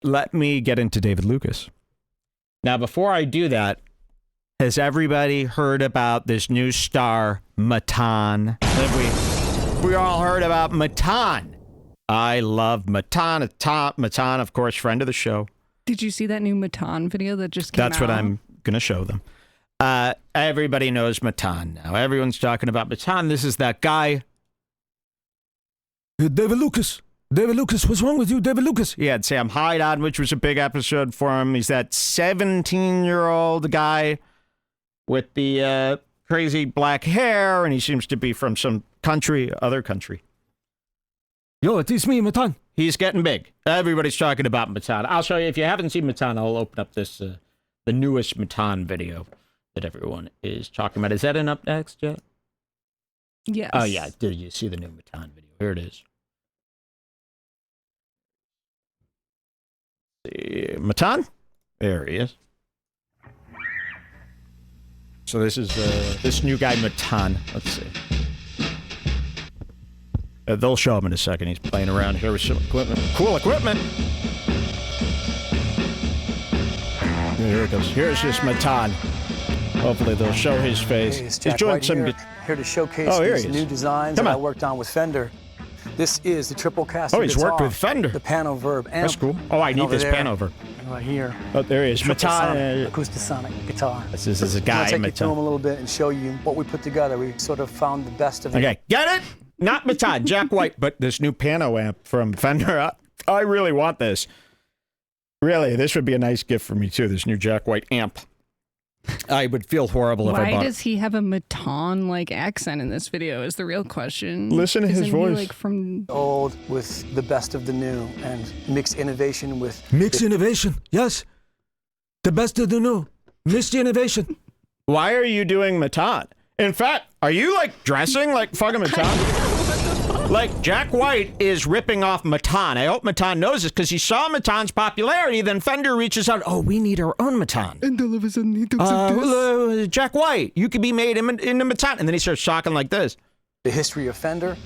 let me get into David Lucas. Now, before I do that, has everybody heard about this new star, Matan? Have we all heard about Matan? I love Matan. Matan, of course, friend of the show. Did you see that new Matan video that just came out? That's what I'm going to show them. Everybody knows Matan now. Everyone's talking about Matan. This is that guy. David Lucas. David Lucas, what's wrong with you, David Lucas? He had Sam Hyde on, which was a big episode for him. He's that 17-year-old guy with the crazy black hair, and he seems to be from some other country. Yo, it's me, Matan. He's getting big. Everybody's talking about Matan. I'll show you. If you haven't seen Matan, I'll open up this, the newest Matan video that everyone is talking about. Is that an up next yet? Yes. Oh, yeah. Did you see the new Matan video? Here it is. Matan? There he is. So this is this new guy, Matan. Let's see. They'll show him in a second. He's playing around here with some equipment. Cool equipment! Here it goes. Here's this Matan. Hopefully they'll show his face. Hey, He's Jack doing White some... here to showcase these new designs that I worked on with Fender. This is the triple caster. Oh, he's guitar, worked with Fender. The Pano Verb amp. That's cool. Oh, I need this Pano Verb. Right here. Oh, there he is. Matan. Acoustasonic guitar. This is a guy, I'll take Matan. you to him a little bit and show you what we put together. We sort of found the best of it. Okay, get it? Not Matan, Jack White, but this new Pano amp from Fender. I really want this. Really, this would be a nice gift for me, too, this new Jack White amp. I would feel horrible if I bought it. Why does he have a Matan-like accent in this video is the real question. Listen to his voice. He, like, from old with the best of the new and mix innovation with... Mix innovation, yes. The best of the new. Mix innovation. Why are you doing Matan? In fact, are you, like, dressing like fucking Matan? Like, Jack White is ripping off Matan. I hope Matan knows this, because he saw Matan's popularity, then Fender reaches out, oh, we need our own Matan. And all of a sudden he talks Jack White, you could be made into Matan. And then he starts talking like this. The history of Fender,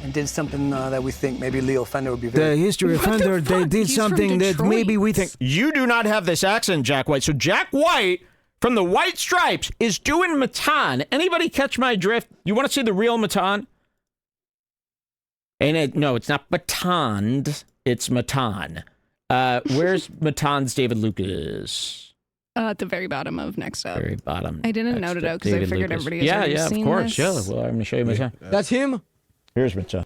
and did something that we think maybe Leo Fender would be very... The history of Fender, they did something that maybe we think... You do not have this accent, Jack White. So Jack White, from the White Stripes, is doing Matan. Anybody catch my drift? You want to see the real Matan? And no, it's not Matan, it's Matan. Where's Matan's David Lucas? at the very bottom of next up. Very bottom. I didn't note it out because I figured everybody has already seen of course. this. Yeah, well, I'm going to show you my son. That's him? Here's my son.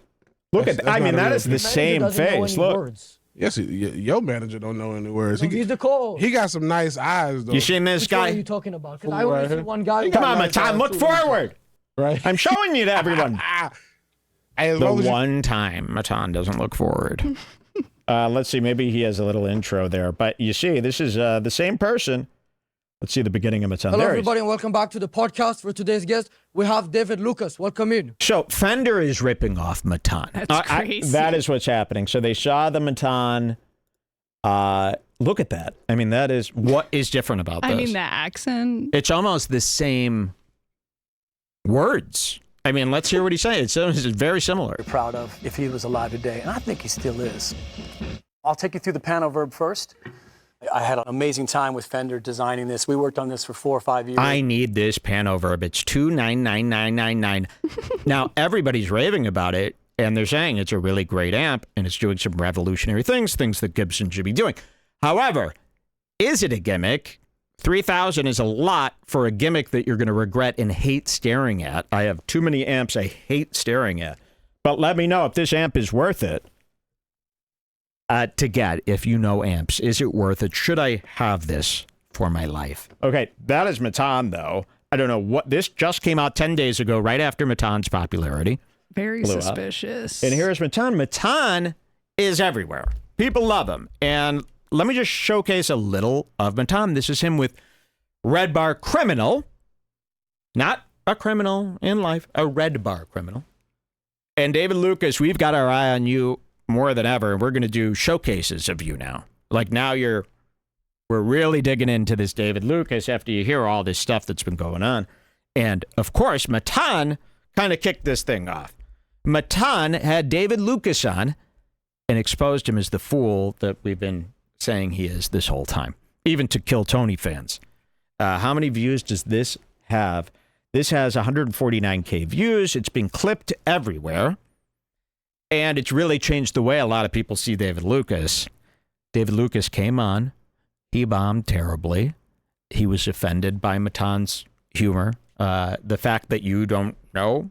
Look at that. I mean, that is the same face. Look. Words. Yes, your manager don't know any words. No, he's the call. He got some nice eyes, though. You seen this Which guy? one are you talking about? Because I only see one guy. Come on, Matan, look forward. Right. I'm showing you to everyone. Hey, The one time Matan doesn't look forward. Let's see, maybe he has a little intro there. But you see, this is the same person. Let's see the beginning of Matan. Hello, everybody, and welcome back to the podcast. For today's guest, we have David Lucas. Welcome in. So Fender is ripping off Matan. That's crazy. That is what's happening. So they saw the Matan. Look at that. I mean, that is what is different about this. I mean, the accent. It's almost the same words. I mean, let's hear what he's saying. It's very similar. Proud of if he was alive today, and I think he still is. I'll take you through the Pano Verb first. I had an amazing time with Fender designing this. We worked on this for 4 or 5 years. I need this Pano Verb. It's 299999. Now, everybody's raving about it, and they're saying it's a really great amp, and it's doing some revolutionary things that Gibson should be doing. However, is it a gimmick? 3,000 is a lot for a gimmick that you're going to regret and hate staring at. I have too many amps I hate staring at. But let me know if this amp is worth it to get, if you know amps. Is it worth it? Should I have this for my life? Okay, that is Matan, though. I don't know what... This just came out 10 days ago, right after Matan's popularity. Very suspicious. And here's Matan. Matan is everywhere. People love him. And let me just showcase a little of Matan. This is him with Red Bar Criminal. Not a criminal in life, a Red Bar Criminal. And David Lucas, we've got our eye on you more than ever, and we're going to do showcases of you now. Like now we're really digging into this David Lucas after you hear all this stuff that's been going on. And of course, Matan kind of kicked this thing off. Matan had David Lucas on and exposed him as the fool that we've been saying he is this whole time, even to Kill Tony fans. How many views does this have? This has 149K views. It's been clipped everywhere. And it's really changed the way a lot of people see David Lucas. David Lucas came on. He bombed terribly. He was offended by Matan's humor. The fact that you don't know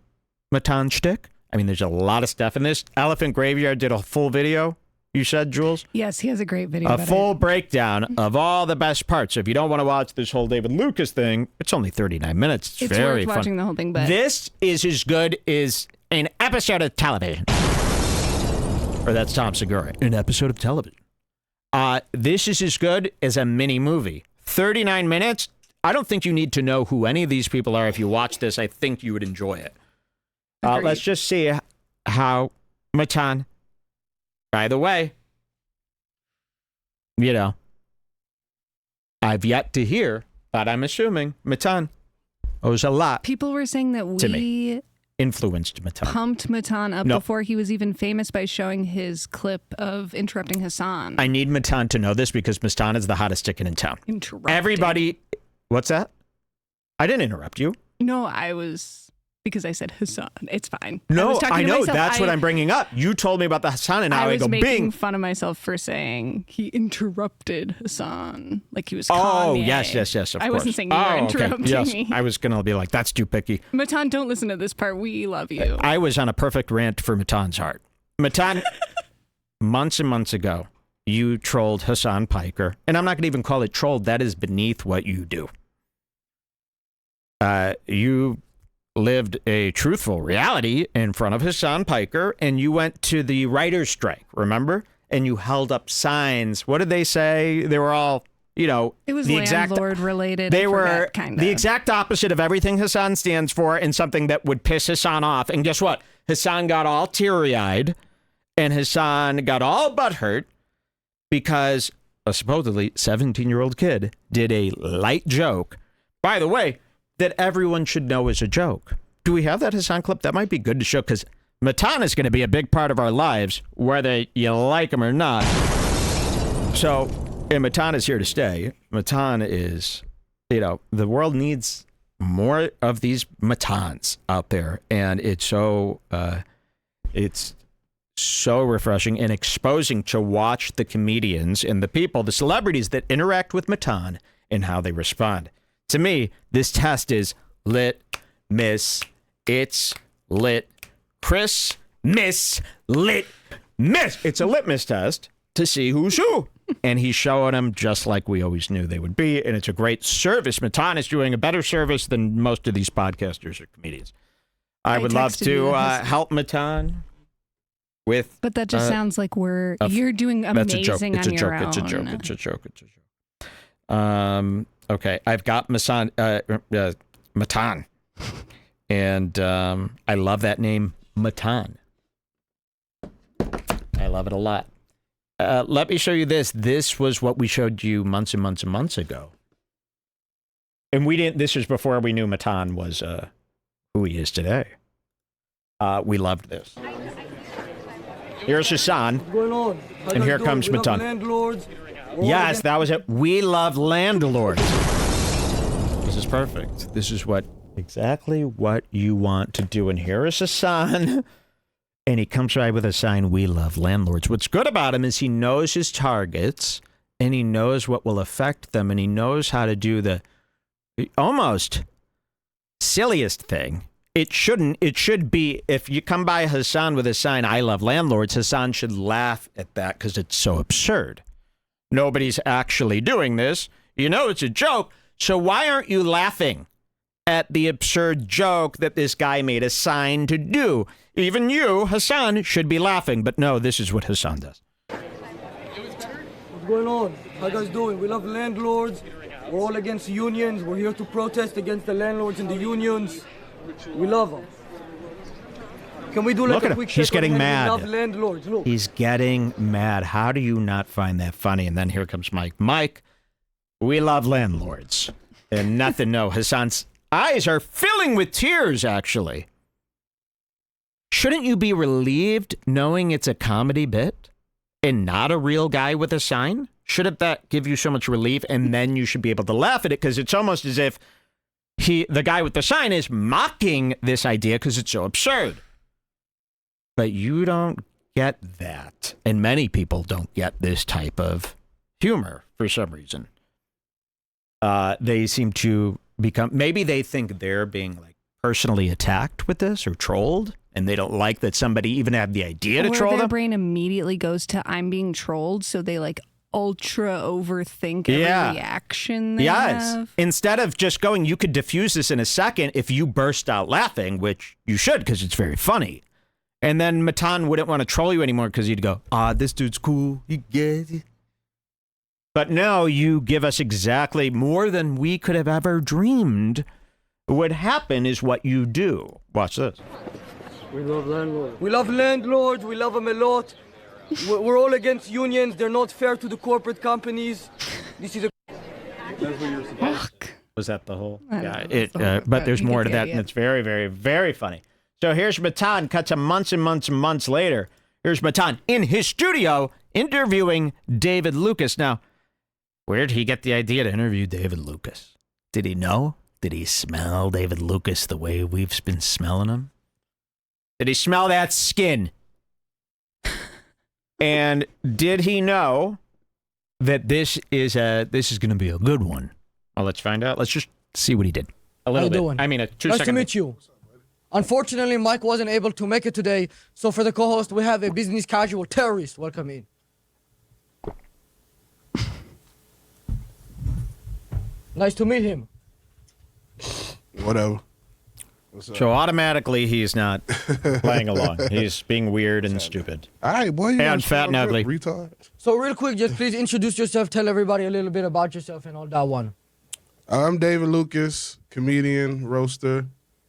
Matan shtick. I mean, there's a lot of stuff in this. Elephant Graveyard did a full video, you said, Jules? Yes, he has a great video. A full breakdown of all the best parts. So if you don't want to watch this whole David Lucas thing, it's only 39 minutes. It's very worth watching fun. the whole thing, but This is as good as an episode of television. Or that's Tom Segura. An episode of television. This is as good as a mini movie. 39 minutes. I don't think you need to know who any of these people are. If you watch this, I think you would enjoy it. Let's just see how Matan, by the way, you know, I've yet to hear, but I'm assuming Matan owes a lot. People were saying that we influenced Matan. Pumped Matan up before he was even famous by showing his clip of interrupting Hasan. I need Matan to know this because Matan is the hottest ticket in town. Interrupting. Everybody, what's that? I didn't interrupt you. No, I was... Because I said Hasan. It's fine. No, I know. That's what I'm bringing up. You told me about the Hasan, and now I go, was making bing. fun of myself for saying he interrupted Hasan. Like he was Oh, Kanye. yes, of course. I wasn't saying you were interrupting me. I was going to be like, that's too picky. Matan, don't listen to this part. We love you. I was on a perfect rant for Matan's heart. Matan, months and months ago, you trolled Hasan Piker. And I'm not going to even call it trolled. That is beneath what you do. You lived a truthful reality in front of Hasan Piker, and you went to the writer's strike, remember? And you held up signs. What did they say? They were all, you know, it was the landlord related. They were kinda. The exact opposite of everything Hasan stands for, and something that would piss Hasan off. And guess what? Hasan got all teary-eyed, and Hasan got all butthurt because a supposedly 17-year-old kid did a light joke. By the way, that everyone should know is a joke. Do we have that Hasan clip? That might be good to show because Matan is going to be a big part of our lives, whether you like him or not. So, and Matan is here to stay. Matan is, you know, the world needs more of these Matans out there, and it's so refreshing and exposing to watch the comedians and the people, the celebrities that interact with Matan and how they respond. To me, this test is lit, miss, it's lit, Chris, miss, lit, miss. It's a litmus test to see who's who. And he's showing them just like we always knew they would be. And it's a great service. Matan is doing a better service than most of these podcasters or comedians. I would love to help Matan with... But that just sounds like you're doing amazing on your own. It's a joke. Okay, I've got Matan, and I love that name, Matan. I love it a lot. Let me show you this. This was what we showed you months and months and months ago. And we didn't, this was before we knew Matan was who he is today. We loved this. Here's Hasan, What's going on? and here comes Matan. Landlords. Yes, that was it. We love landlords. This is perfect. This is exactly what you want to do. And here is Hasan. And he comes by with a sign, we love landlords. What's good about him is he knows his targets, and he knows what will affect them, and he knows how to do the almost silliest thing. It should be, if you come by Hasan with a sign, I love landlords, Hasan should laugh at that because it's so absurd. Nobody's actually doing this. You know it's a joke. So why aren't you laughing at the absurd joke that this guy made a sign to do? Even you, Hasan, should be laughing. But no, this is what Hasan does. What's going on? How you guys doing? We love landlords. We're all against unions. We're here to protest against the landlords and the unions. We love them. Can we do like a quick He's getting mad. We love landlords. Look. He's getting mad. How do you not find that funny? And then here comes Mike. Mike, we love landlords. And nothing, no. Hasan's eyes are filling with tears, actually. Shouldn't you be relieved knowing it's a comedy bit and not a real guy with a sign? Shouldn't that give you so much relief? And then you should be able to laugh at it because it's almost as if the guy with the sign is mocking this idea because it's so absurd. But you don't get that. And many people don't get this type of humor for some reason. They seem to become, maybe they think they're being like personally attacked with this or trolled, and they don't like that somebody even had the idea to troll their them. brain immediately goes to I'm being trolled, so they like ultra overthink every reaction they have. Instead of just going, you could diffuse this in a second if you burst out laughing, which you should because it's very funny. And then Matan wouldn't want to troll you anymore because he'd go, this dude's cool. You get it. But no, you give us exactly more than we could have ever dreamed would happen is what you do. Watch this. We love landlords. We love landlords. We love them a lot. We're all against unions. They're not fair to the corporate companies. This is a... That's what you're supposed to. Was that the whole? Yeah, but there's more to that, and it's very, very, very funny. So here's Matan, cut to months and months and months later. Here's Matan in his studio interviewing David Lucas. Now, where did he get the idea to interview David Lucas? Did he know? Did he smell David Lucas the way we've been smelling him? Did he smell that skin? And did he know that this is going to be a good one? Well, let's find out. Let's just see what he did. A little bit. Doing? I mean, a 2 Nice second. to meet you. Unfortunately, Mike wasn't able to make it today, so for the co-host, we have a business casual terrorist. Welcome in. Nice to meet him. Whatever. What's up? So automatically, he's not playing along. He's being weird and stupid. All right, boy. You And gotta fat and show up, ugly. retard. So real quick, just please introduce yourself, tell everybody a little bit about yourself and all that one. I'm David Lucas, comedian, roaster,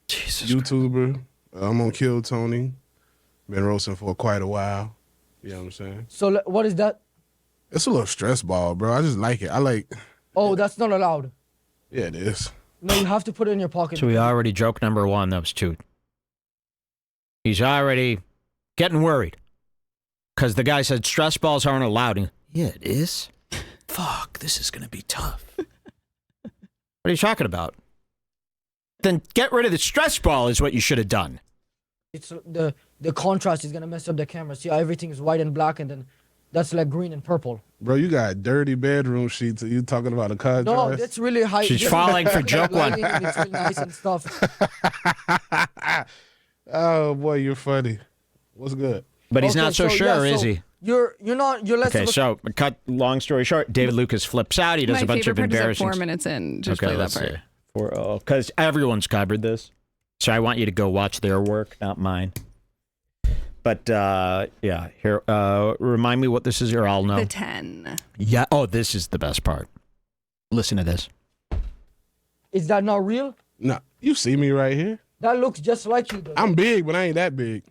Jesus. YouTuber. I'm on Kill Tony. Been roasting for quite a while. You know what I'm saying? So what is that? It's a little stress ball, bro. I just like it. I like, Oh, that's not allowed. yeah, it is. No, you have to put it in your pocket. So we already joke number one. That was 2. He's already getting worried because the guy said stress balls aren't allowed. Yeah, it is. Fuck, this is gonna be tough. What are you talking about? Then get rid of the stress ball is what you should have done. It's the contrast is gonna mess up the camera. See how everything is white and black, and then that's like green and purple. Bro, you got dirty bedroom sheets. Are you talking about a contrast? No, that's really high. She's falling for joke one. lighting, and it's really nice and stuff. Oh, boy, you're funny. What's good? But he's Okay, not so sure, yeah, is so he? You're less Okay, of a, so cut long story short, David Lucas flips out. He does My a bunch favorite of part is at embarrassing 4 minutes in. Just okay, play that let's part. see. Because everyone's covered this. So I want you to go watch their work, not mine. But yeah, here, remind me what this is, or I'll know. The 10. Yeah. Oh, this is the best part. Listen to this. Is that not real? No, you see me right here. That looks just like you. Though. I'm big, but I ain't that big.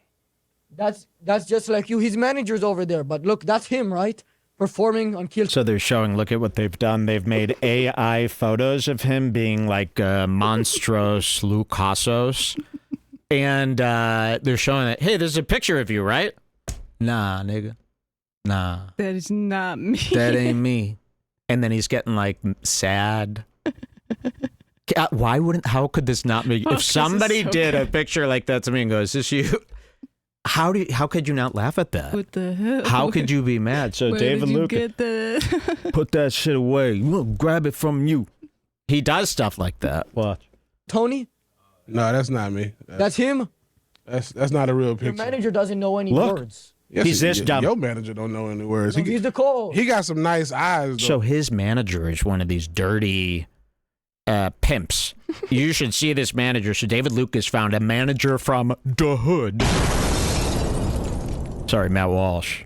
That's just like you. His manager's over there, but look, that's him, right? Performing on Kill. So they're showing, look at what they've done. They've made AI photos of him being like monstros Lucasos. And they're showing that, hey, there's a picture of you, right? Nah, nigga. Nah. That is not me. That ain't me. And then he's getting like sad. How could this not be? If somebody so did a good. picture like that to me and goes, is this you? How could you not laugh at that? What the hell? How could you be mad? So Where David did you Lucas, get the... put that shit away. You won't grab it from you. He does stuff like that. Watch. Tony, No, that's not me. that's him. That's not a real Your picture. manager doesn't know any Look. words. Yes, He's this dumb. Your manager don't know any words. No, he's the co-host. He got some nice eyes, though. So his manager is one of these dirty pimps. You should see this manager. So David Lucas found a manager from the hood. Sorry, Matt Walsh.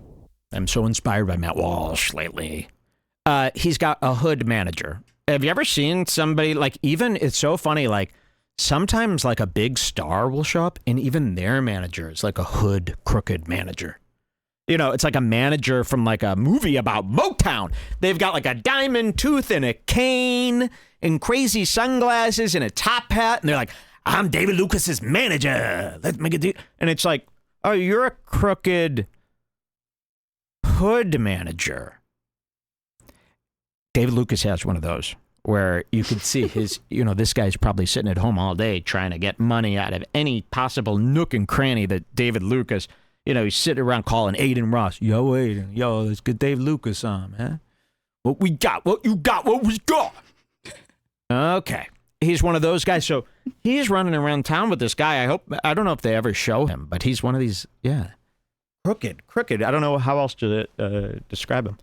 I'm so inspired by Matt Walsh lately. He's got a hood manager. Have you ever seen somebody, like, even, it's so funny, like, sometimes, like, a big star will show up, and even their manager is like a hood, crooked manager. You know, it's like a manager from, like, a movie about Motown. They've got, like, a diamond tooth and a cane and crazy sunglasses and a top hat, and they're like, I'm David Lucas's manager. Let's make a deal. And it's like, oh, you're a crooked hood manager. David Lucas has one of those where you could see his, this guy's probably sitting at home all day trying to get money out of any possible nook and cranny that David Lucas, he's sitting around calling Aiden Ross. Yo, Aiden, let's get Dave Lucas on, man. What we got, what you got, what we got. Okay. He's one of those guys. So he's running around town with this guy. I don't know if they ever show him, but he's one of these, crooked. I don't know how else to describe him.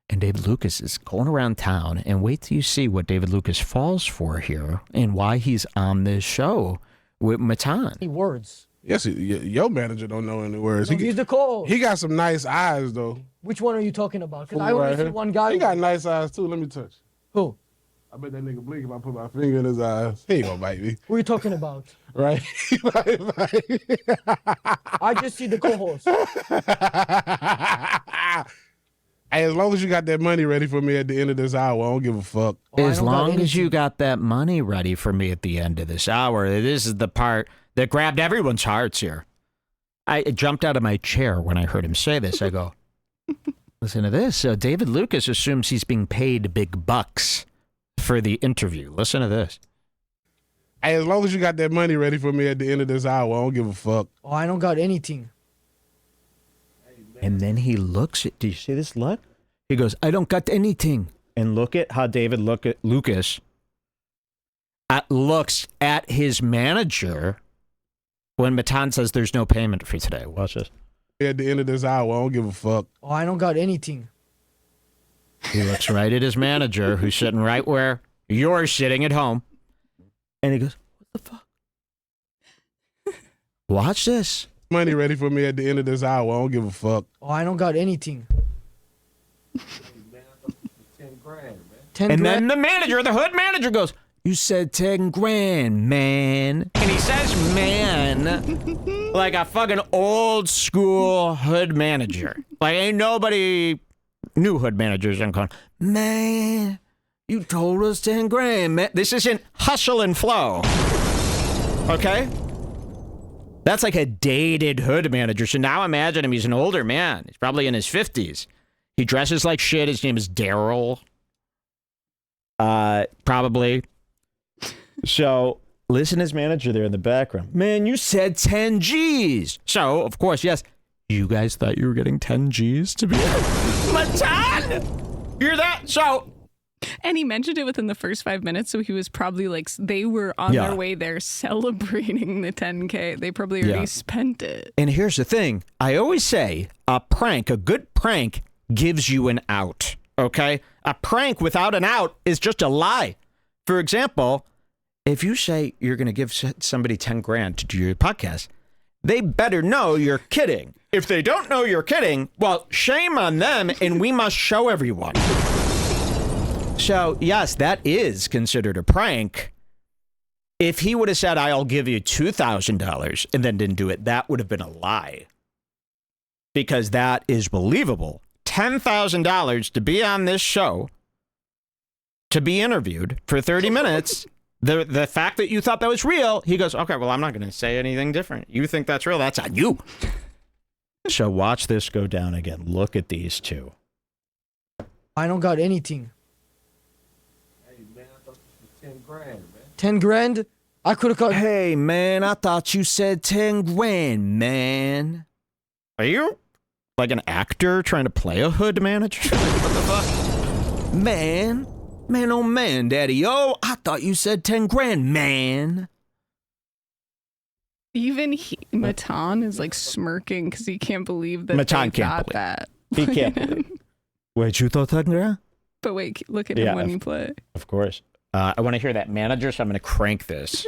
And David Lucas is going around town, and wait till you see what David Lucas falls for here and why he's on this show with Matan. Any words? Yes, your manager don't know any words. No, he's the co-host. He got some nice eyes, though. Which one are you talking about? Because I only see one guy. He got nice eyes, too. Let me touch. Who? I bet that nigga blink if I put my finger in his eyes. He ain't gonna bite me. Who are you talking about? Right? I just see the co-host. Hey, as long as you got that money ready for me at the end of this hour, I don't give a fuck. As long as you got that money ready for me at the end of this hour, this is the part that grabbed everyone's hearts here. I jumped out of my chair when I heard him say this. I go, listen to this. David Lucas assumes he's being paid big bucks for the interview. Listen to this. Hey, as long as you got that money ready for me at the end of this hour, I don't give a fuck. Oh, I don't got anything. And then he looks at, do you see this look? He goes, I don't got anything. And look at how David Lucas looks at his manager when Matan says there's no payment for today. Watch this. At the end of this hour, I don't give a fuck. Oh, I don't got anything. He looks right at his manager, who's sitting right where you're sitting at home. And he goes, what the fuck? Watch this. Money ready for me at the end of this hour, I don't give a fuck. Oh, I don't got anything. 10 grand, man. 10 And grand? then the manager, the hood manager goes, you said 10 grand, man. And he says man like a fucking old school hood manager. Like ain't nobody, new hood managers are going, man, you told us 10 grand, man. This isn't hustle and flow. Okay? That's like a dated hood manager. So now imagine him. He's an older man. He's probably in his 50s. He dresses like shit. His name is Daryl. Probably. So listen to his manager there in the background. Man, you said 10 G's. So, of course, yes. You guys thought you were getting 10 G's to be Matan? Hear that? So... And he mentioned it within the first 5 minutes, so he was probably like, they were on their way there celebrating the 10K. They probably already spent it. And here's the thing. I always say a good prank gives you an out, okay? A prank without an out is just a lie. For example, if you say you're going to give somebody 10 grand to do your podcast, they better know you're kidding. If they don't know you're kidding, well, shame on them, and we must show everyone. So, yes, that is considered a prank. If he would have said, I'll give you $2,000 and then didn't do it, that would have been a lie. Because that is believable. $10,000 to be on this show, to be interviewed for 30 minutes. The fact that you thought that was real, he goes, okay, well, I'm not going to say anything different. You think that's real? That's on you. So watch this go down again. Look at these two. I don't got anything. 10 grand, man. 10 grand? I could have got... Hey, man, I thought you said 10 grand, man. Are you like an actor trying to play a hood manager? What the fuck? Man, oh man, daddy. Oh, I thought you said 10 grand, man. Even Matan is like smirking because he can't believe that Matan they can't got believe. that. He can't believe. Wait, you thought 10 grand? But wait, look at him when you play. Of course. I want to hear that manager, so I'm going to crank this.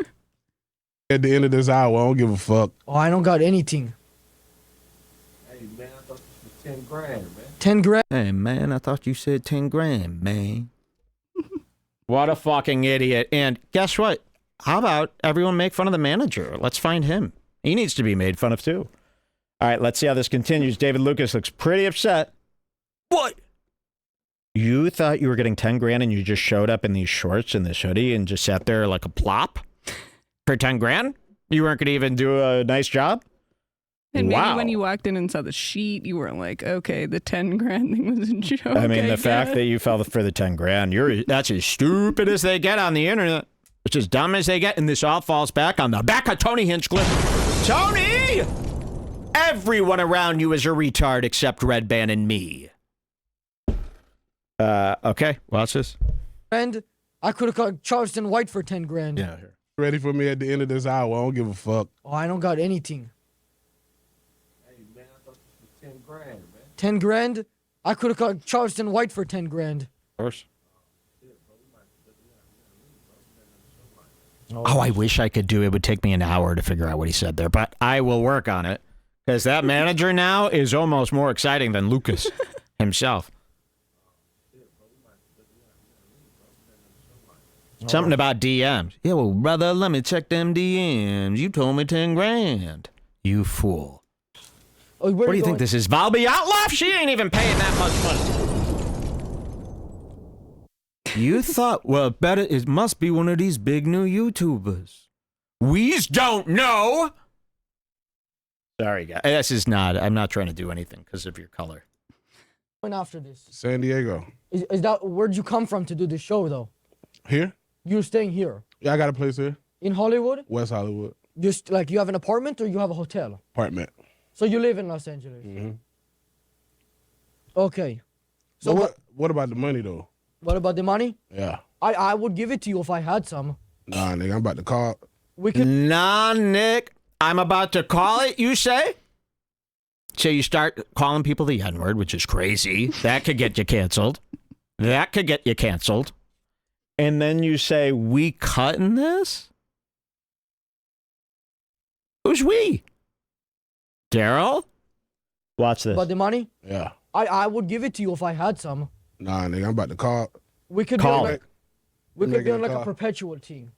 At the end of this hour, I don't give a fuck. Oh, I don't got anything. Hey, man, I thought this was 10 grand, man. 10 grand? Hey, man, I thought you said 10 grand, man. What a fucking idiot. And guess what? How about everyone make fun of the manager? Let's find him. He needs to be made fun of, too. All right, let's see how this continues. David Lucas looks pretty upset. What? You thought you were getting 10 grand and you just showed up in these shorts and this hoodie and just sat there like a plop for 10 grand? You weren't going to even do a nice job? And maybe wow. when you walked in and saw the sheet, you weren't like, okay, the 10 grand thing was a joke. I mean, the fact that you fell for the 10 grand, that's as stupid as they get on the internet. It's as dumb as they get, and this all falls back on the back of Tony Hinchcliffe. Tony! Everyone around you is a retard except Red Band and me. Okay, watch this. And I could have got charged in white for 10 grand. Yeah, here. Ready for me at the end of this hour. I don't give a fuck. Oh, I don't got anything. 10 grand? I could have got charged in white for 10 grand. Of course. Oh, I wish I could do it. It would take me an hour to figure out what he said there, but I will work on it. Because that manager now is almost more exciting than Lucas himself. Something about DMs. Yeah, well, brother, let me check them DMs. You told me 10 grand. You fool. Oh, What do you think this is, Valby Outlaw? She ain't even paying that much money. You thought, well, better it must be one of these big new YouTubers. We's don't know. Sorry, guys. This is not, I'm not trying to do anything because of your color. Going after this? San Diego. Is that where'd you come from to do this show, though? Here? You're staying here? Yeah, I got a place here. In Hollywood? West Hollywood. Just like you have an apartment or you have a hotel? Apartment. So you live in Los Angeles? Mm-hmm. Okay. So So what about the money, though? what about the money? Yeah. I would give it to you if I had some. Nah, nigga, I'm about to call. We could. Nah, Nick. I'm about to call it, you say? So you start calling people the N-word, which is crazy. That could get you canceled. That could get you canceled. And then you say, we cutting this? Who's we? Daryl? Watch this. About the money? Yeah. I would give it to you if I had some. Nah, nigga, I'm about to call. We could Call do it. we could do Nigga, like a call. perpetual team.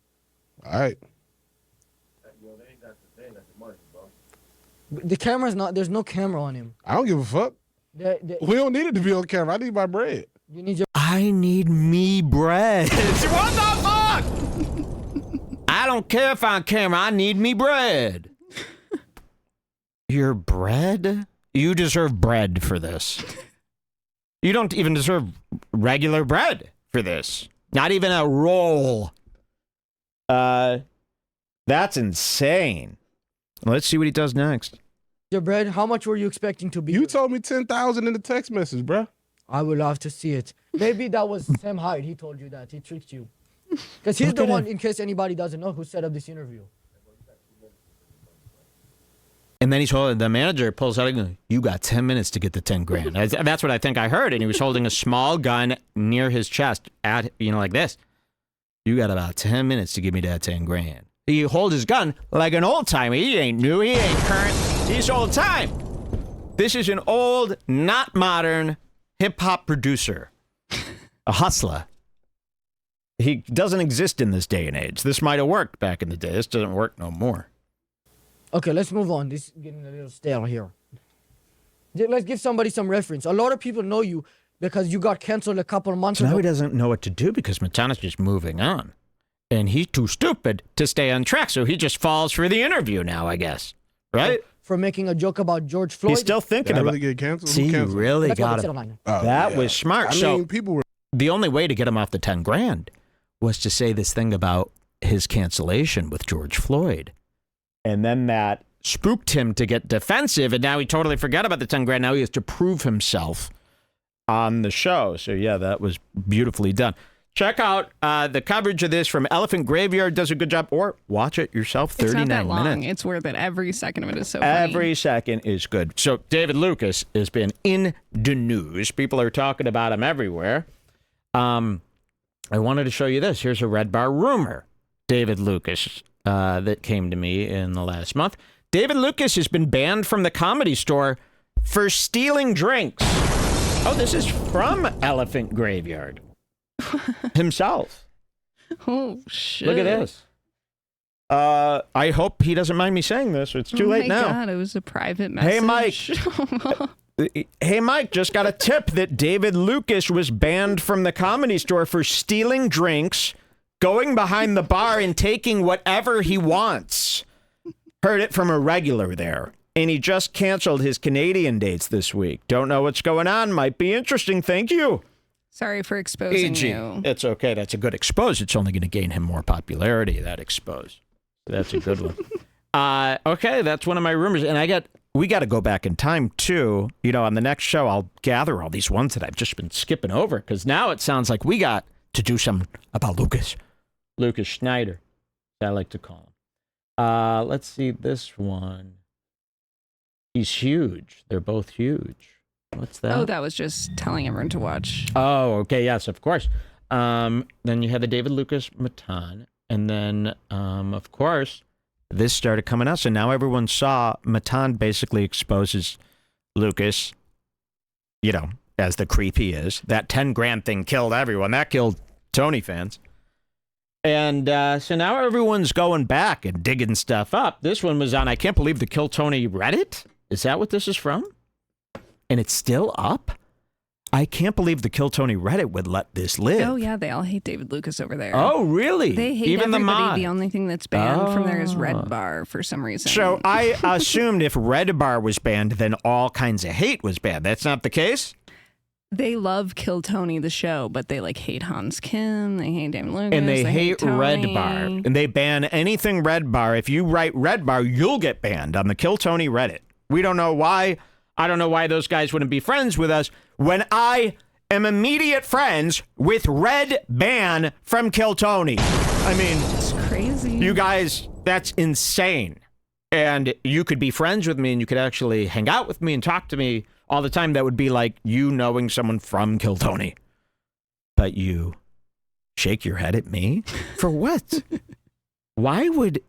All right. The camera's not. There's no camera on him. I don't give a fuck. We don't need it to be on camera. I need my bread. You need your. I need me bread. What the fuck? I don't care if I'm on camera. I need me bread. Your bread? You deserve bread for this. You don't even deserve regular bread for this. Not even a roll. That's insane. Let's see what he does next. Your bread. How much were you expecting to be? You told me 10,000 in the text message, bro. I would love to see it. Maybe that was Sam Hyde. He told you that. He tricked you. Because he's the one, in case anybody doesn't know, who set up this interview. And then the manager pulls out, you got 10 minutes to get the 10 grand. That's what I think I heard. And he was holding a small gun near his chest at, like this. You got about 10 minutes to give me that 10 grand. He hold his gun like an old timer. He ain't new. He ain't current. He's old time. This is an old, not modern hip hop producer, a hustler. He doesn't exist in this day and age. This might have worked back in the day. This doesn't work no more. Okay, let's move on. This is getting a little stale here. Let's give somebody some reference. A lot of people know you because you got canceled a couple of months So now ago. he doesn't know what to do because Matan is just moving on. And he's too stupid to stay on track, so he just falls for the interview now, I guess. Right? For making a joke about George Floyd. He's still thinking Did I about really get canceled? See, Who you canceled? really That's what got they said him. online. Oh, That yeah. was smart. I So mean, people were. the only way to get him off the 10 grand was to say this thing about his cancellation with George Floyd. And then that spooked him to get defensive, and now he totally forgot about the 10 grand. Now he has to prove himself on the show. So, yeah, that was beautifully done. Check out the coverage of this from Elephant Graveyard. Does a good job. Or watch it yourself, 39 it's not that long. minutes. It's worth it. Every second of it is so funny. Every second is good. So David Lucas has been in the news. People are talking about him everywhere. I wanted to show you this. Here's a Red Bar rumor. David Lucas that came to me in the last month. David Lucas has been banned from the Comedy Store for stealing drinks. Oh, this is from Elephant Graveyard himself. Oh, shit. Look at this. I hope he doesn't mind me saying this. It's too late now. Oh, my God. It was a private message. Hey, Mike. Hey, Mike, just got a tip that David Lucas was banned from the Comedy Store for stealing drinks, going behind the bar, and taking whatever he wants. Heard it from a regular there. and he just canceled his Canadian dates this week. Don't know what's going on. Might be interesting. Thank you. Sorry for exposing you. It's okay. That's a good expose. It's only going to gain him more popularity, that expose. That's a good one. Okay, that's one of my rumors. And we got to go back in time, too. You know, on the next show, I'll gather all these ones that I've just been skipping over, because now it sounds like we got to do something about Lucas Schneider, as I like to call him. Let's see this one. He's huge. They're both huge. What's that? Oh, that was just telling everyone to watch. Oh, okay. Yes, of course. Then you had the David Lucas Matan. And then, of course, this started coming out. So now everyone saw Matan basically exposes Lucas, you know, as the creep he is. That 10 grand thing killed everyone. That killed Tony fans. And so now everyone's going back and digging stuff up. This one was on, I Can't Believe the Kill Tony Reddit. Is that what this is from? And it's still up? I can't believe the Kill Tony Reddit would let this live. Oh, yeah. They all hate David Lucas over there. Oh, really? They hate even everybody. The only thing that's banned from there is Red Bar for some reason. So I assumed if Red Bar was banned, then all kinds of hate was banned. That's not the case? They love Kill Tony, the show, but they like hate Hans Kim. They hate David Lucas. And they hate Tony. Red Bar. And they ban anything Red Bar. If you write Red Bar, you'll get banned on the Kill Tony Reddit. We don't know why. I don't know why those guys wouldn't be friends with us when I am immediate friends with Red Ban from Kill Tony. I mean, it's crazy. You guys, that's insane. And you could be friends with me and you could actually hang out with me and talk to me all the time. That would be like you knowing someone from Kill Tony. But you shake your head at me? For what? Why would,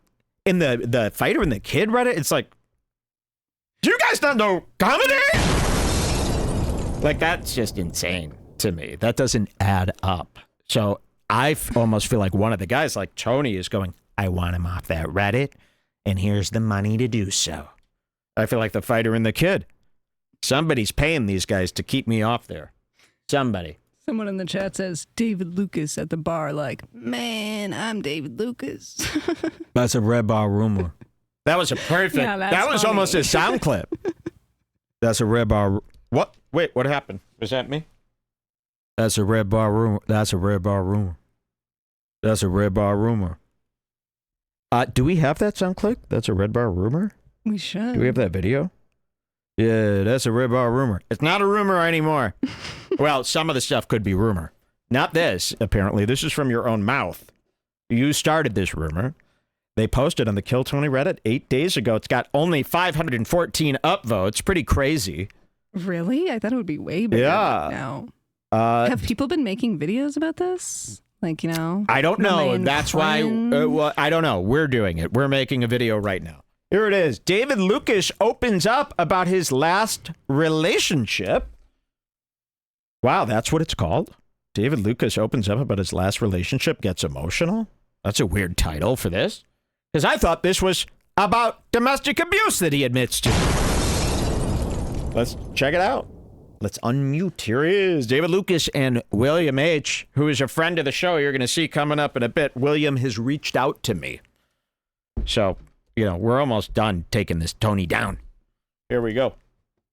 in the fighter and the kid Reddit, it's like, do you guys not know comedy? Like, that's just insane to me. That doesn't add up. So I almost feel like one of the guys, like Tony, is going, I want him off that Reddit, and here's the money to do so. I feel like the fighter and the kid. Somebody's paying these guys to keep me off there. Somebody. Someone in the chat says, David Lucas at the bar, like, man, I'm David Lucas. That's a Red Bar rumor. That was a perfect. Yeah, that was funny. Almost a sound clip. That's a Red Bar. What? Wait, what happened? Was that me? That's a Red Bar rumor. That's a Red Bar rumor. That's a Red Bar rumor. Do we have that sound clip? That's a Red Bar rumor? We should. Do we have that video? Yeah, that's a Red Bar rumor. It's not a rumor anymore. Well, some of the stuff could be rumor. Not this, apparently. This is from your own mouth. You started this rumor. They posted on the Kill Tony Reddit 8 days ago. It's got only 514 upvotes. Pretty crazy. Really? I thought it would be way bigger now. Have people been making videos about this? Like, you know? I don't know. That's why. Well, I don't know. We're doing it. We're making a video right now. Here it is. David Lucas opens up about his last relationship. Wow, that's what it's called? David Lucas opens up about his last relationship, gets emotional? That's a weird title for this. Because I thought this was about domestic abuse that he admits to. Let's check it out. Let's unmute. Here he is, David Lucas and William H., who is a friend of the show. You're going to see coming up in a bit. William has reached out to me. So, you know, we're almost done taking this Tony down. Here we go.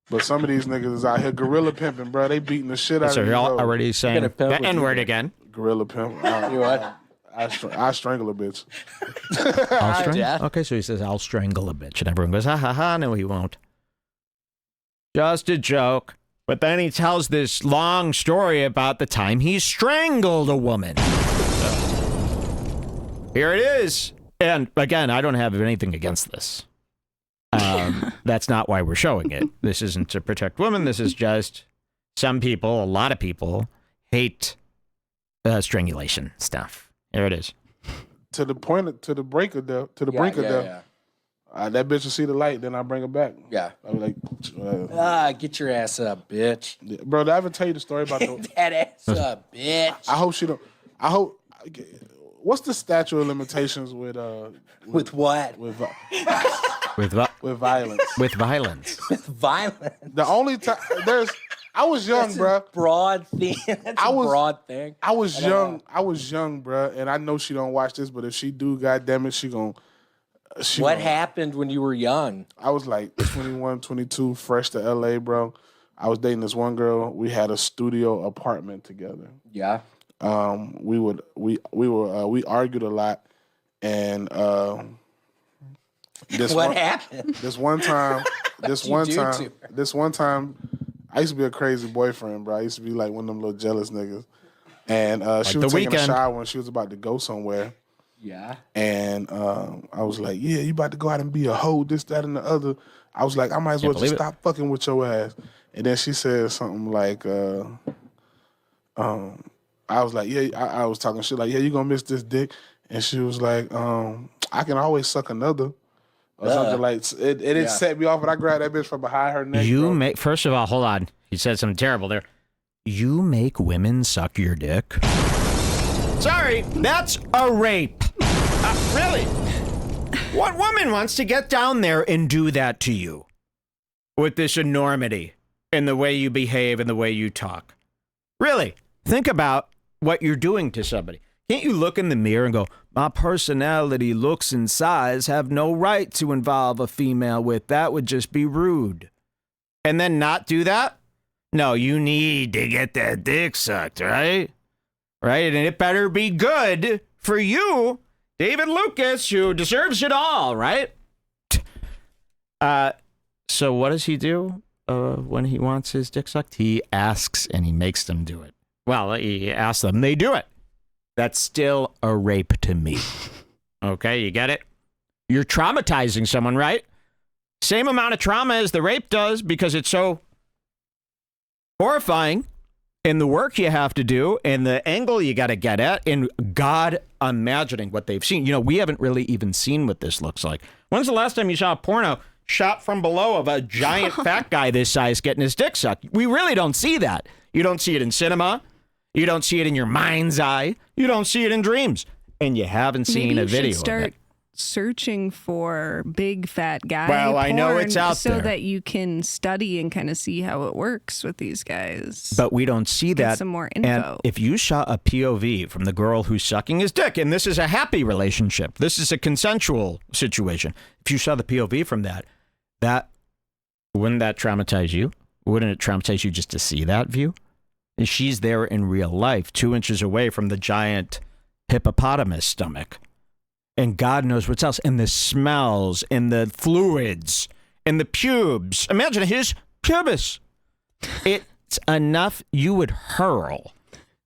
But some of these niggas is out here gorilla pimping, bro. They beating the shit out of So you. you're already saying the N-word again. Gorilla pimp. You what? I strangle a bitch. I'll strangle? Okay, so he says, I'll strangle a bitch. And everyone goes, ha ha ha, no he won't. Just a joke. But then he tells this long story about the time he strangled a woman. So, here it is. And again, I don't have anything against this. That's not why we're showing it. This isn't to protect women. This is just some people, a lot of people, hate strangulation stuff. Here it is. To the brink of death. That bitch will see the light, then I bring her back. Yeah. I'm like, get your ass up, bitch. Bro, did I ever tell you the story about the... that ass up, bitch. I hope she don't... I hope... What's the statute of limitations with With what? With what? With violence. With violence. With violence. The only time... I was young, That's bro. A broad thing. That's a broad thing. I was young, bro, and I know she don't watch this, but if she do, goddamn it, she gonna What happened when you were young? I was like 21, 22, fresh to LA, bro. I was dating this one girl. We had a studio apartment together. Yeah. We argued a lot, and what happened? This one time, I used to be a crazy boyfriend, bro. I used to be like one of them little jealous niggas. And she was taking a shower when she was about to go somewhere. Yeah. And I was like, yeah, you about to go out and be a hoe, this, that, and the other. I was like, I might as well just stop fucking with your ass. And then she said something like, I was like, yeah, I was talking shit like, yeah, you gonna miss this dick? And she was like, I can always suck another. Or something like it set me off, and I grabbed that bitch from behind her neck. First of all, hold on. He said something terrible there. You make women suck your dick? Sorry, that's a rape. Really? What woman wants to get down there and do that to you? With this enormity in the way you behave and the way you talk. Really? Think about what you're doing to somebody. Can't you look in the mirror and go, my personality, looks, and size have no right to involve a female with? That would just be rude. And then not do that? No, you need to get that dick sucked, right? Right? And it better be good for you, David Lucas, who deserves it all, right? So what does he do when he wants his dick sucked? He asks and he makes them do it. Well, he asks them, they do it. That's still a rape to me. Okay, you get it? You're traumatizing someone, right? Same amount of trauma as the rape does because it's so horrifying in the work you have to do and the angle you got to get at and God imagining what they've seen. You know, we haven't really even seen what this looks like. When's the last time you saw a porno shot from below of a giant fat guy this size getting his dick sucked? We really don't see that. You don't see it in cinema. You don't see it in your mind's eye. You don't see it in dreams. And you haven't seen a video of it. Searching for big fat guy porn, I know it's out so there. that you can study and kind of see how it works with these guys. But we don't see that. Get some more info. And if you shot a POV from the girl who's sucking his dick, and this is a happy relationship, this is a consensual situation. If you saw the POV from that wouldn't that traumatize you? Wouldn't it traumatize you just to see that view? And she's there in real life, 2 inches away from the giant hippopotamus stomach. And God knows what else. And the smells, and the fluids, and the pubes. Imagine his pubis. It's enough you would hurl.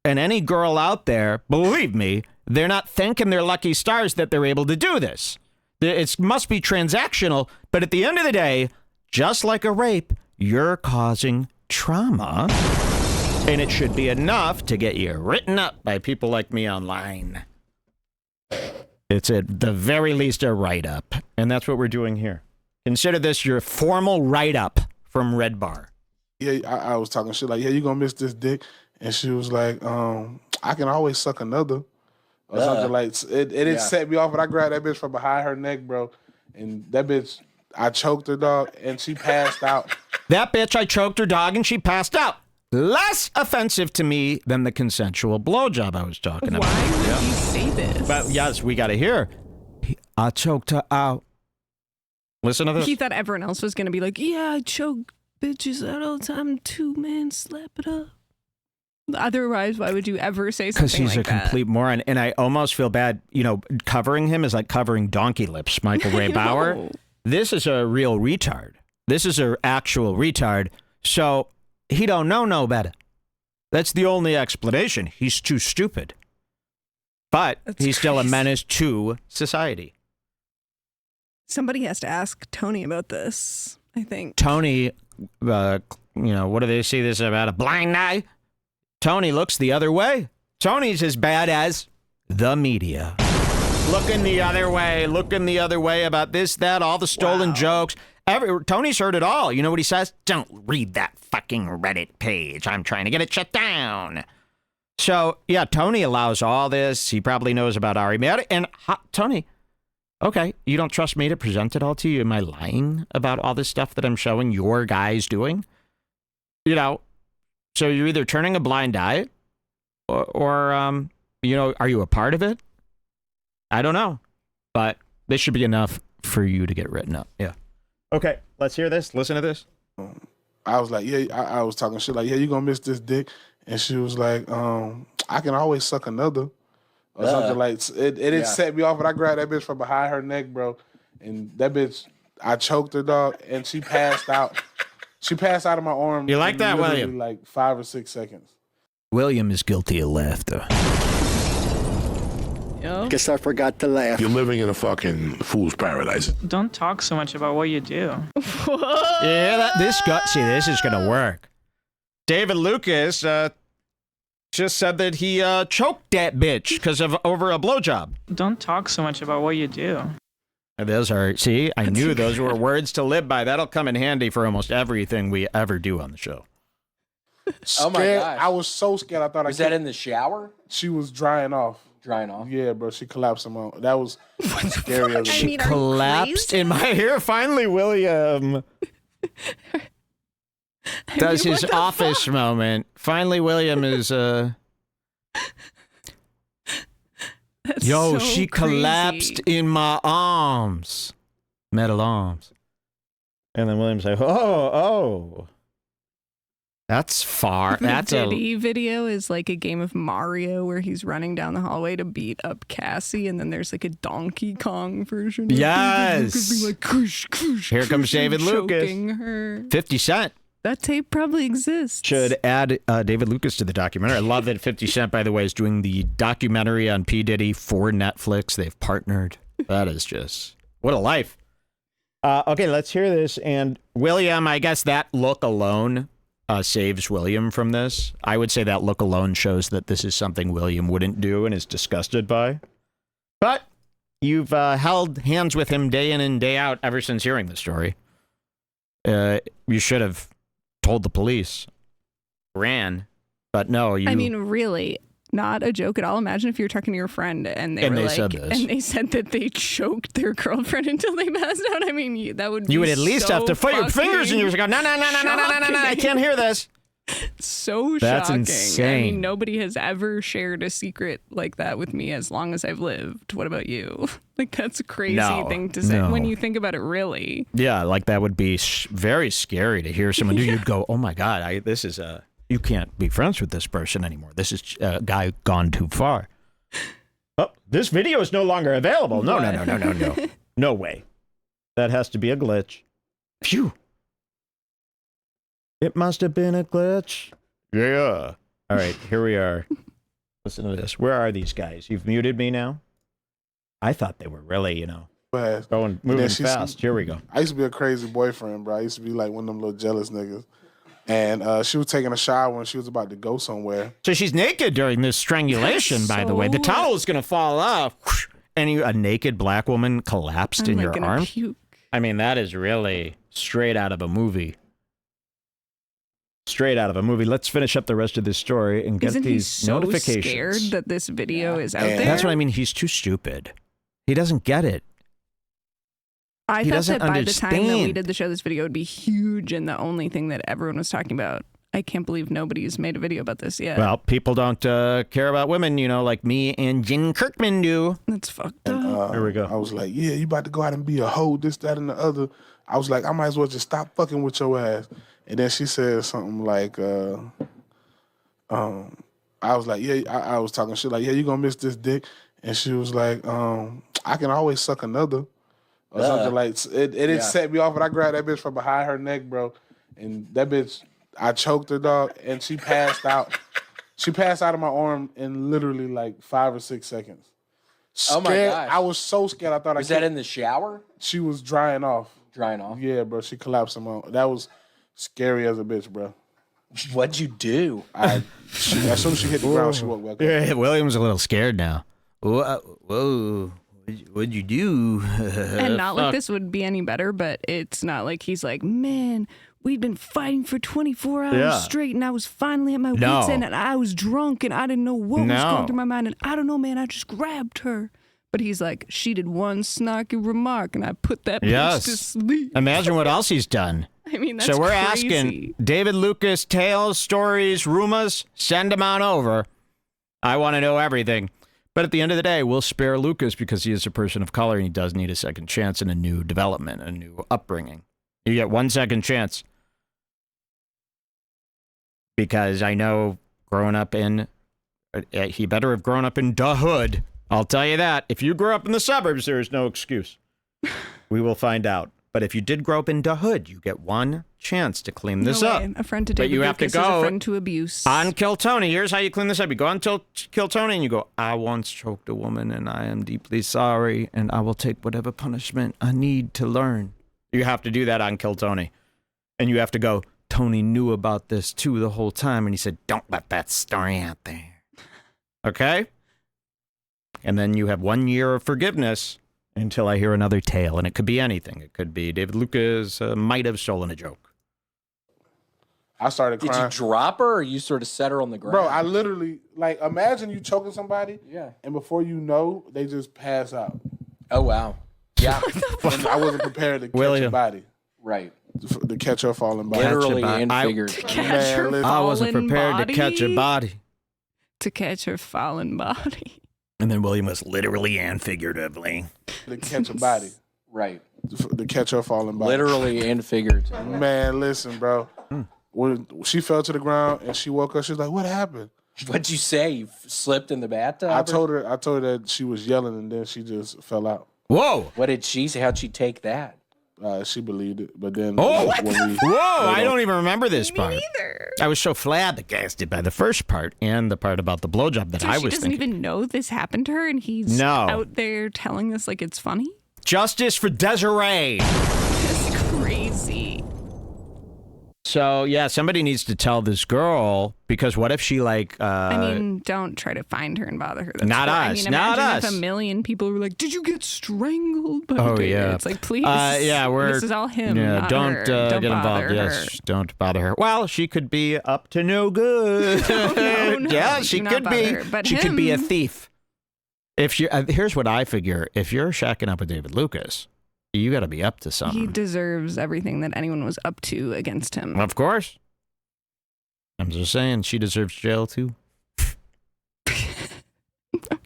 And any girl out there, believe me, they're not thanking their lucky stars that they're able to do this. It must be transactional, but at the end of the day, just like a rape, you're causing trauma. And it should be enough to get you written up by people like me online. It's at the very least a write-up. And that's what we're doing here. Consider this your formal write-up from Red Bar. Yeah, I was talking shit like, yeah, you gonna miss this dick? And she was like, I can always suck another. Or something like it set me off, and I grabbed that bitch from behind her neck, bro. And that bitch, I choked her, dog, and she passed out. That bitch, I choked her, dog, and she passed out. Less offensive to me than the consensual blowjob I was talking about. Why would you say this? But yes, we got to hear. I choked her out. Listen to this. He thought everyone else was going to be like, yeah, I choke bitches out all the time too, man. Slap it up. Otherwise, why would you ever say something like that? Because he's a complete moron. And I almost feel bad, covering him is like covering donkey lips, Michael Ray Bauer. This is a real retard. This is an actual retard. So he don't know no better. That's the only explanation. He's too stupid. But he's still a menace to society. Somebody has to ask Tony about this, I think. Tony, what do they say this about? A blind eye? Tony looks the other way. Tony's as bad as the media. Looking the other way about this, that, all the stolen jokes. Tony's heard it all. You know what he says? Don't read that fucking Reddit page. I'm trying to get it shut down. So, yeah, Tony allows all this. He probably knows about Ari Mehta. And Tony, okay, you don't trust me to present it all to you? Am I lying about all this stuff that I'm showing your guys doing? So you're either turning a blind eye or are you a part of it? I don't know. But this should be enough for you to get written up. Yeah. Okay, let's hear this. Listen to this. I was like, yeah, I was talking shit like, yeah, you gonna miss this dick. And she was like, I can always suck another. Or something like it set me off, but I grabbed that bitch from behind her neck, bro. And that bitch, I choked her, dog, and she passed out. She passed out of my arm. You like that, William? Like 5 or 6 seconds. William is guilty of laughter. Yep. Guess I forgot to laugh. You're living in a fucking fool's paradise. Don't talk so much about what you do. Yeah, this is gonna work. David Lucas just said that he choked that bitch because of over a blowjob. Don't talk so much about what you do. Those are, see, I knew those were words to live by. That'll come in handy for almost everything we ever do on the show. Oh my gosh. I was so scared. I thought Was that in the shower? She was drying off. Drying off? Yeah, bro. She collapsed in my. That was scary. As She collapsed in my hair. Finally, William does his office moment. Finally, William is Yo, so she collapsed in my arms. Metal arms. And then William's like, oh. That's far. That's the Diddy video is like a game of Mario where he's running down the hallway to beat up Cassie, and then there's like a Donkey Kong version. Yes. Being like, kush, kush, Here comes kush, David Lucas. choking her. 50 Cent. That tape probably exists. Should add David Lucas to the documentary. I love that 50 Cent, by the way, is doing the documentary on P. Diddy for Netflix. They've partnered. That is just, what a life. Okay, let's hear this. And William, I guess that look alone saves William from this. I would say that look alone shows that this is something William wouldn't do and is disgusted by. But you've held hands with him day in and day out ever since hearing the story. You should have told the police, ran, but no, you. I mean, really, not a joke at all. Imagine if you were talking to your friend and they said this. And they said that they choked their girlfriend until they passed out. I mean, that would be you would at least so have to put your fingers in yours and go, no, I can't hear this. So That's shocking. insane. I mean, nobody has ever shared a secret like that with me as long as I've lived. What about you? Like, that's a crazy thing to say when you think about it, really. Yeah, like that would be very scary to hear someone do. You'd go, oh my God, this is you can't be friends with this person anymore. This is a guy gone too far. Oh, this video is no longer available. No. No way. That has to be a glitch. Phew. It must have been a glitch. Yeah. All right, here we are. Listen to this. Where are these guys? You've muted me now? I thought they were really, moving fast. Here we go. I used to be a crazy boyfriend, bro. I used to be like one of them little jealous niggas. And she was taking a shower when she was about to go somewhere. So she's naked during this strangulation, by the way. The towel is going to fall off. And a naked black woman collapsed in your arm? Puke. I mean, that is really straight out of a movie. Straight out of a movie. Let's finish up the rest of this story and get these notifications. Isn't he so scared that this video is out there? That's what I mean. He's too stupid. He doesn't get it. I thought that by the time that we did the show, this video would be huge and the only thing that everyone was talking about. I can't believe nobody's made a video about this yet. Well, people don't care about women, like me and Jen Kirkman do. That's fucked up. Here we go. I was like, yeah, you about to go out and be a hoe, this, that, and the other. I was like, I might as well just stop fucking with your ass. And then she said something like, I was like, yeah, I was talking shit like, yeah, you gonna miss this dick. And she was like, I can always suck another. Or something like, it set me off, but I grabbed that bitch from behind her neck, bro. And that bitch, I choked her, dog, and she passed out. She passed out of my arm in literally like 5 or 6 seconds. Oh my gosh. I was so scared. I thought was that in the shower? She was drying off. Drying off? Yeah, bro. She collapsed in my. That was scary as a bitch, bro. What'd you do? As soon as she hit the ground, she woke back up. Yeah, William's a little scared now. Whoa. What'd you do? And not like this would be any better, but it's not like he's like, man, we'd been fighting for 24 hours straight, and I was finally at my wits' end, and I was drunk, and I didn't know what was going through my mind, and I don't know, man, I just grabbed her. But he's like, she did one snarky remark, and I put that bitch to sleep. Imagine what else he's done. I mean, that's so we're crazy. asking David Lucas tales, stories, rumors, send them on over. I want to know everything. But at the end of the day, we'll spare Lucas because he is a person of color and he does need a second chance and a new development, a new upbringing. You get 1 second chance. Because I know growing up in, he better have grown up in the hood. I'll tell you that. If you grew up in the suburbs, there is no excuse. We will find out. But if you did grow up in the hood, you get 1 chance to clean this up. A friend to David you have to Lucas go is a friend to abuse. On Kill Tony. Here's how you clean this up. You go on Kill Tony and you go, I once choked a woman and I am deeply sorry and I will take whatever punishment I need to learn. You have to do that on Kill Tony. And you have to go, Tony knew about this too the whole time and he said, don't let that story out there. Okay? And then you have 1 year of forgiveness until I hear another tale. And it could be anything. It could be David Lucas might have stolen a joke. I started crying. Did you drop her or you sort of set her on the ground? Bro, I literally, like, imagine you choking somebody. Yeah. And before you know, they just pass out. Oh, wow. Yeah. And I wasn't prepared to catch a body. Right. To catch her falling body. Literally and figuratively. I wasn't prepared to catch a body. To catch her fallen body. And then William was literally and figuratively. To catch a body. Right. To catch her falling body. Literally and figuratively. Man, listen, bro. When she fell to the ground and she woke up, she was like, what happened? What'd you say? You slipped in the bathtub? I told her that she was yelling and then she just fell out. Whoa. What did she say? How'd she take that? She believed it, but then... Whoa, I don't even remember this part. Me neither. I was so flabbergasted by the first part and the part about the blowjob that I was thinking. She doesn't even know this happened to her and he's out there telling us like it's funny? Justice for Desiree. That's crazy. So, yeah, somebody needs to tell this girl, because what if she, like... I mean, don't try to find her and bother her. That's not us. I mean, imagine if a million people were like, did you get strangled by David? Yeah. It's like, please. This is all him, Yeah, not don't her. Get involved. Her. Yes, don't bother her. Well, she could be up to no good. no, yeah, she could be. Her, but she could be a thief. If she, here's what I figure. If you're shacking up with David Lucas, you got to be up to something. He deserves everything that anyone was up to against him. Of course. I'm just saying, she deserves jail too.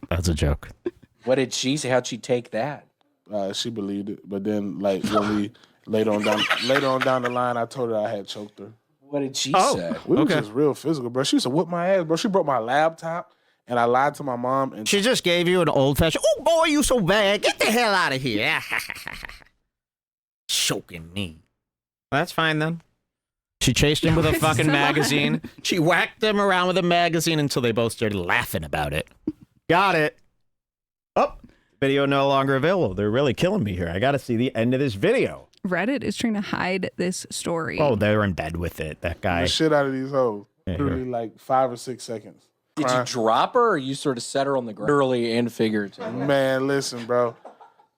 That's a joke. What did she say? How'd she take that? She believed it, but then, like, when we later on down the line, I told her I had choked her. What did she say? We was just real physical, bro. She used to whoop my ass, bro. She broke my laptop, and I lied to my mom. And she just gave you an old-fashioned, oh, boy, you so bad. Get the hell out of here. Choking me. That's fine, then. She chased him with a fucking magazine. She whacked him around with a magazine until they both started laughing about it. Got it. Oh, video no longer available. They're really killing me here. I got to see the end of this video. Reddit is trying to hide this story. Oh, they're in bed with it. That guy. The shit out of these hoes. Literally like 5 or 6 seconds. Did you drop her or you sort of set her on the ground? Literally and figuratively. Man, listen, bro.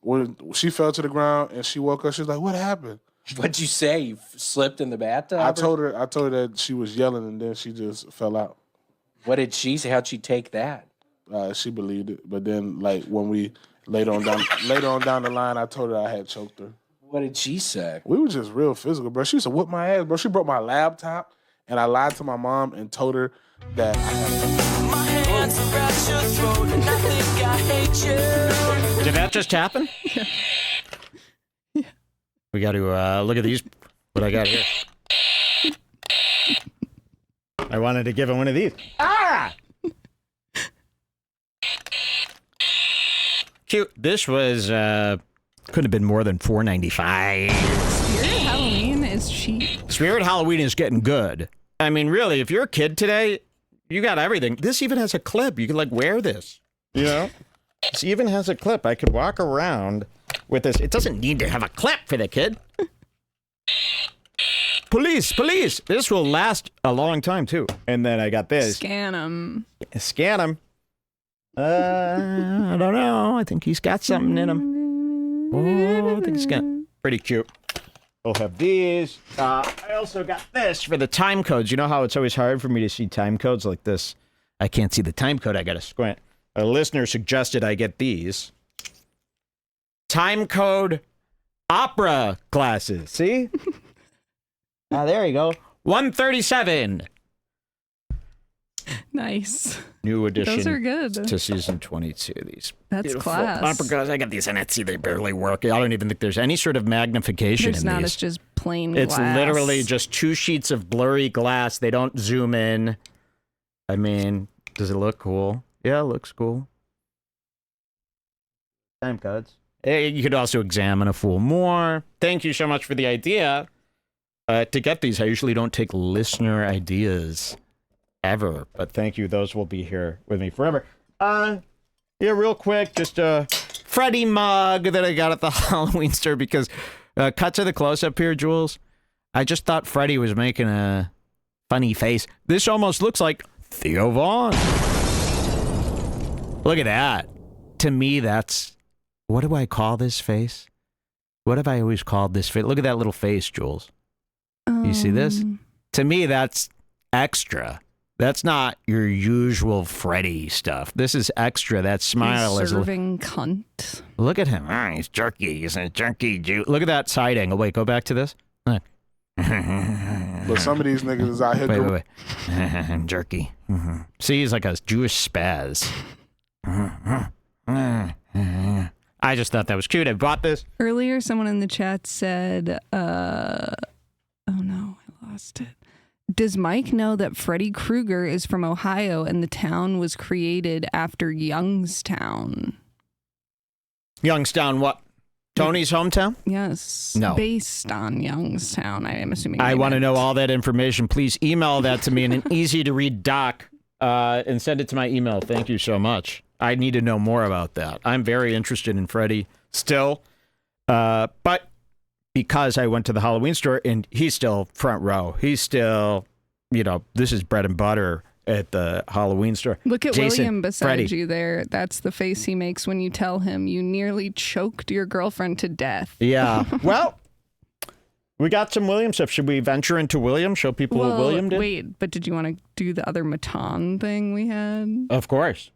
When she fell to the ground and she woke up, she was like, what happened? What'd you say? You slipped in the bathtub? I told her that she was yelling and then she just fell out. What did she say? How'd she take that? She believed it, but then, like, when we later on down the line, I told her I had choked her. What did she say? We were just real physical, bro. She used to whoop my ass, bro. She broke my laptop, and I lied to my mom and told her that I had. My hands around your throat, and I think I hate you. Did that just happen? Yeah. We got to look at these. What I got here. I wanted to give him one of these. Ah! Cute. This was could have been more than $4.95. Spirit Halloween is cheap. Spirit Halloween is getting good. I mean, really, if you're a kid today, you got everything. This even has a clip. You can like wear this. You know, this even has a clip. I could walk around with this. It doesn't need to have a clip for the kid. Police, police. This will last a long time too. And then I got this. Scan him. Scan him. I don't know. I think he's got something in him. Oh, I think he's got pretty cute. We'll have these. I also got this for the time codes. You know how it's always hard for me to see time codes like this? I can't see the time code. I got to squint. A listener suggested I get these. Time code opera glasses. See? There you go. 137. Nice. New addition. Those are good. To season 22. These That's beautiful class. Because I got these on Etsy. They barely work. I don't even think there's any sort of magnification There's in not. these. It's just plain It's glass. literally just 2 sheets of blurry glass. They don't zoom in. I mean, does it look cool? Yeah, it looks cool. Time codes. You could also examine a fool more. Thank you so much for the idea. To get these, I usually don't take listener ideas ever, but thank you. Those will be here with me forever. Yeah, real quick, just a Freddy mug that I got at the Halloween store because cut to the close-up here, Jules. I just thought Freddy was making a funny face. This almost looks like Theo Vaughn. Look at that. To me, that's... What do I call this face? What have I always called this face? Look at that little face, Jules. You see this? To me, that's extra. That's not your usual Freddy stuff. This is extra. That smile is serving cunt. Look at him. He's jerky. He's a jerky Jew. Look at that side angle. Wait, go back to this. Look. But some of these niggas is out here. Wait. Jerky. See, he's like a Jewish spaz. I just thought that was cute. I bought this. Earlier, someone in the chat said, oh no, I lost it. Does Mike know that Freddy Krueger is from Ohio and the town was created after Youngstown? Youngstown, what? Tony's hometown? Yes. No. Based on Youngstown, I am assuming. I want to know all that information. Please email that to me in an easy-to-read doc and send it to my email. Thank you so much. I need to know more about that. I'm very interested in Freddy still. But because I went to the Halloween store and he's still front row. He's still, this is bread and butter at the Halloween store. Look at Jason, William beside Freddy. you there. That's the face he makes when you tell him you nearly choked your girlfriend to death. Yeah. Well, we got some William stuff. Should we venture into William? Show people what William did? Wait, but did you want to do the other Matan thing we had? Of course.